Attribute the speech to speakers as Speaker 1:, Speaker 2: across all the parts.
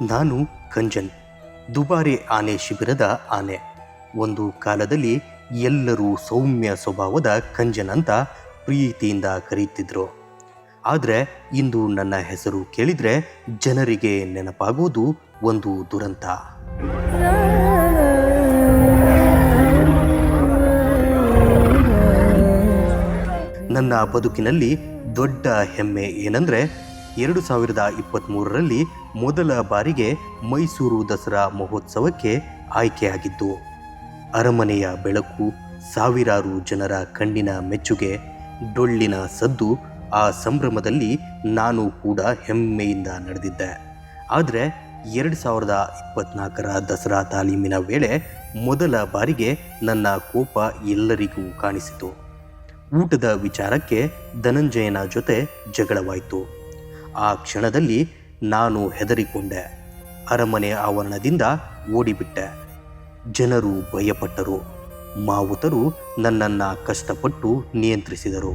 Speaker 1: ನಾನು ಕಂಜನ್, ದುಬಾರೆ ಆನೆ ಶಿಬಿರದ ಆನೆ. ಒಂದು ಕಾಲದಲ್ಲಿ ಎಲ್ಲರೂ ಸೌಮ್ಯ ಸ್ವಭಾವದ ಕಂಜನ್ ಅಂತ ಪ್ರೀತಿಯಿಂದ ಕರೆಯುತ್ತಿದ್ರು. ಆದರೆ ಇಂದು ನನ್ನ ಹೆಸರು ಕೇಳಿದರೆ ಜನರಿಗೆ ನೆನಪಾಗೋದು ಒಂದು ದುರಂತ. ನನ್ನ ಬದುಕಿನಲ್ಲಿ ದೊಡ್ಡ ಹೆಮ್ಮೆ ಏನಂದರೆ 2023ರಲ್ಲಿ ಮೊದಲ ಬಾರಿಗೆ ಮೈಸೂರು ದಸರಾ ಮಹೋತ್ಸವಕ್ಕೆ ಆಯ್ಕೆಯಾಗಿದ್ದು. ಅರಮನೆಯ ಬೆಳಕು, ಸಾವಿರಾರು ಜನರ ಕಣ್ಣಿನ ಮೆಚ್ಚುಗೆ, ಡೊಳ್ಳಿನ ಸದ್ದು, ಆ ಸಂಭ್ರಮದಲ್ಲಿ ನಾನು ಕೂಡ ಹೆಮ್ಮೆಯಿಂದ ನಡೆದಿದ್ದೆ. ಆದರೆ 2024ರ ದಸರಾ ತಾಲೀಮಿನ ವೇಳೆ ಮೊದಲ ಬಾರಿಗೆ ನನ್ನ ಕೋಪ ಎಲ್ಲರಿಗೂ ಕಾಣಿಸಿತು. ಊಟದ ವಿಚಾರಕ್ಕೆ ಧನಂಜಯನ ಜೊತೆ ಜಗಳವಾಯಿತು. ಆ ಕ್ಷಣದಲ್ಲಿ ನಾನು ಹೆದರಿಕೊಂಡೆ. ಅರಮನೆ ಆವರಣದಿಂದ ಓಡಿಬಿಟ್ಟೆ. ಜನರು ಭಯಪಟ್ಟರು. ಮಾವುತರು ನನ್ನನ್ನು ಕಷ್ಟಪಟ್ಟು ನಿಯಂತ್ರಿಸಿದರು.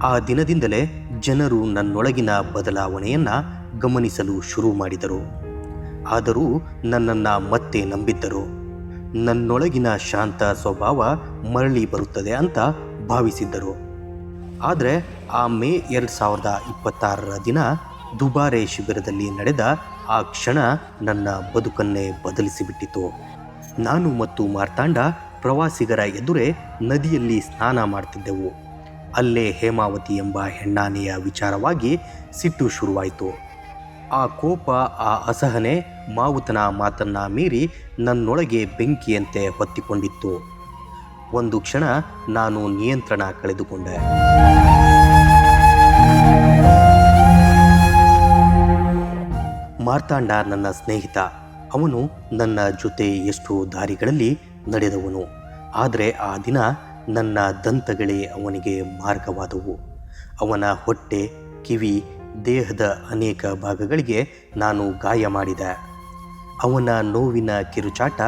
Speaker 1: ಆ ದಿನದಿಂದಲೇ ಜನರು ನನ್ನೊಳಗಿನ ಬದಲಾವಣೆಯನ್ನು ಗಮನಿಸಲು ಶುರು ಮಾಡಿದರು. ಆದರೂ ನನ್ನನ್ನು ಮತ್ತೆ ನಂಬಿದ್ದರು. ನನ್ನೊಳಗಿನ ಶಾಂತ ಸ್ವಭಾವ ಮರಳಿ ಬರುತ್ತದೆ ಅಂತ ಭಾವಿಸಿದ್ದರು. ಆದರೆ ಆ ಮೇ 2026ರ ದಿನ ದುಬಾರೆ ಶಿಬಿರದಲ್ಲಿ ನಡೆದ ಆ ಕ್ಷಣ ನನ್ನ ಬದುಕನ್ನೇ ಬದಲಿಸಿಬಿಟ್ಟಿತು. ನಾನು ಮತ್ತು ಮಾರ್ತಾಂಡ ಪ್ರವಾಸಿಗರ ಎದುರೇ ನದಿಯಲ್ಲಿ ಸ್ನಾನ ಮಾಡ್ತಿದ್ದೆವು. ಅಲ್ಲೇ ಹೇಮಾವತಿ ಎಂಬ ಹೆಣ್ಣಾನೆಯ ವಿಚಾರವಾಗಿ ಸಿಟ್ಟು ಶುರುವಾಯಿತು. ಆ ಕೋಪ, ಆ ಅಸಹನೆ ಮಾವುತನ ಮಾತನ್ನ ಮೀರಿ ನನ್ನೊಳಗೆ ಬೆಂಕಿಯಂತೆ ಹೊತ್ತಿಕೊಂಡಿತ್ತು. ಒಂದು ಕ್ಷಣ ನಾನು ನಿಯಂತ್ರಣ ಕಳೆದುಕೊಂಡೆ. ಮಾರ್ತಾಂಡ ನನ್ನ ಸ್ನೇಹಿತ. ಅವನು ನನ್ನ ಜೊತೆ ಎಷ್ಟೋ ದಾರಿಗಳಲ್ಲಿ ನಡೆದವನು. ಆದರೆ ಆ ದಿನ ನನ್ನ ದಂತಗಳೇ ಅವನಿಗೆ ಮಾರ್ಗವಾದವು. ಅವನ ಹೊಟ್ಟೆ, ಕಿವಿ, ದೇಹದ ಅನೇಕ ಭಾಗಗಳಿಗೆ ನಾನು ಗಾಯ ಮಾಡಿದೆ. ಅವನ ನೋವಿನ ಕಿರುಚಾಟ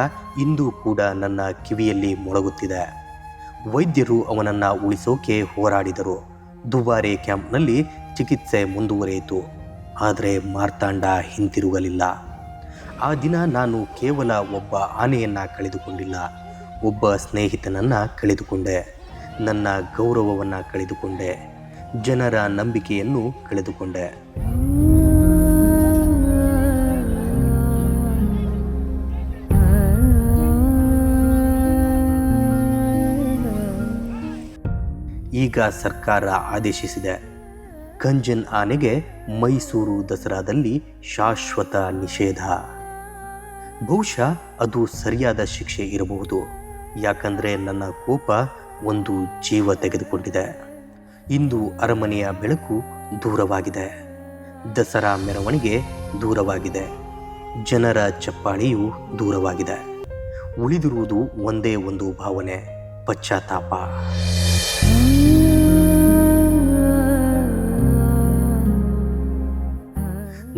Speaker 1: ಇಂದು ಕೂಡ ನನ್ನ ಕಿವಿಯಲ್ಲಿ ಮೊಳಗುತ್ತಿದೆ. ವೈದ್ಯರು ಅವನನ್ನು ಉಳಿಸೋಕೆ ಹೋರಾಡಿದರು. ದುಬಾರೆ ಕ್ಯಾಂಪ್ನಲ್ಲಿ ಚಿಕಿತ್ಸೆ ಮುಂದುವರಿಯಿತು. ಆದರೆ ಮಾರ್ತಾಂಡ ಹಿಂತಿರುಗಲಿಲ್ಲ. ಆ ದಿನ ನಾನು ಕೇವಲ ಒಬ್ಬ ಆನೆಯನ್ನು ಕಳೆದುಕೊಂಡಿಲ್ಲ, ಒಬ್ಬ ಸ್ನೇಹಿತನನ್ನು ಕಳೆದುಕೊಂಡೆ. ನನ್ನ ಗೌರವವನ್ನು ಕಳೆದುಕೊಂಡೆ. ಜನರ ನಂಬಿಕೆಯನ್ನು ಕಳೆದುಕೊಂಡೆ. ಈಗ ಸರ್ಕಾರ ಆದೇಶಿಸಿದೆ, ಕಂಜನ್ ಆನೆಗೆ ಮೈಸೂರು ದಸರಾದಲ್ಲಿ ಶಾಶ್ವತ ನಿಷೇಧ. ಬಹುಶಃ ಅದು ಸರಿಯಾದ ಶಿಕ್ಷೆ ಇರಬಹುದು. ಯಾಕಂದರೆ ನನ್ನ ಕೋಪ ಒಂದು ಜೀವ ತೆಗೆದುಕೊಂಡಿದೆ. ಇಂದು ಅರಮನೆಯ ಬೆಳಕು ದೂರವಾಗಿದೆ. ದಸರಾ ಮೆರವಣಿಗೆ ದೂರವಾಗಿದೆ. ಜನರ ಚಪ್ಪಾಳೆಯು ದೂರವಾಗಿದೆ. ಉಳಿದಿರುವುದು ಒಂದೇ ಒಂದು ಭಾವನೆ, ಪಶ್ಚಾತ್ತಾಪ.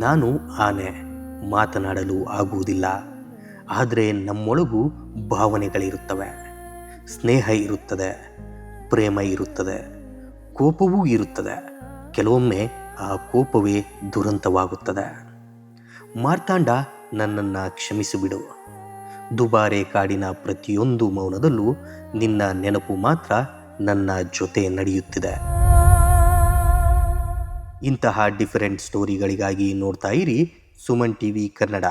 Speaker 1: ನಾನು ಆನೆ, ಮಾತನಾಡಲು ಆಗುವುದಿಲ್ಲ. ಆದರೆ ನಮ್ಮೊಳಗೂ ಭಾವನೆಗಳಿರುತ್ತವೆ. ಸ್ನೇಹ ಇರುತ್ತದೆ, ಪ್ರೇಮ ಇರುತ್ತದೆ, ಕೋಪವೂ ಇರುತ್ತದೆ. ಕೆಲವೊಮ್ಮೆ ಆ ಕೋಪವೇ ದುರಂತವಾಗುತ್ತದೆ. ಮಾರ್ತಾಂಡ, ನನ್ನನ್ನು ಕ್ಷಮಿಸಿಬಿಡು. ದುಬಾರೆ ಕಾಡಿನ ಪ್ರತಿಯೊಂದು ಮೌನದಲ್ಲೂ ನಿನ್ನ ನೆನಪು ಮಾತ್ರ ನನ್ನ ಜೊತೆ ನಡೆಯುತ್ತಿದೆ. ಇಂತಹ ಡಿಫರೆಂಟ್ ಸ್ಟೋರಿಗಳಿಗಾಗಿ ನೋಡ್ತಾ ಇರಿ ಸುಮನ್ ಟಿವಿ ಕನ್ನಡ.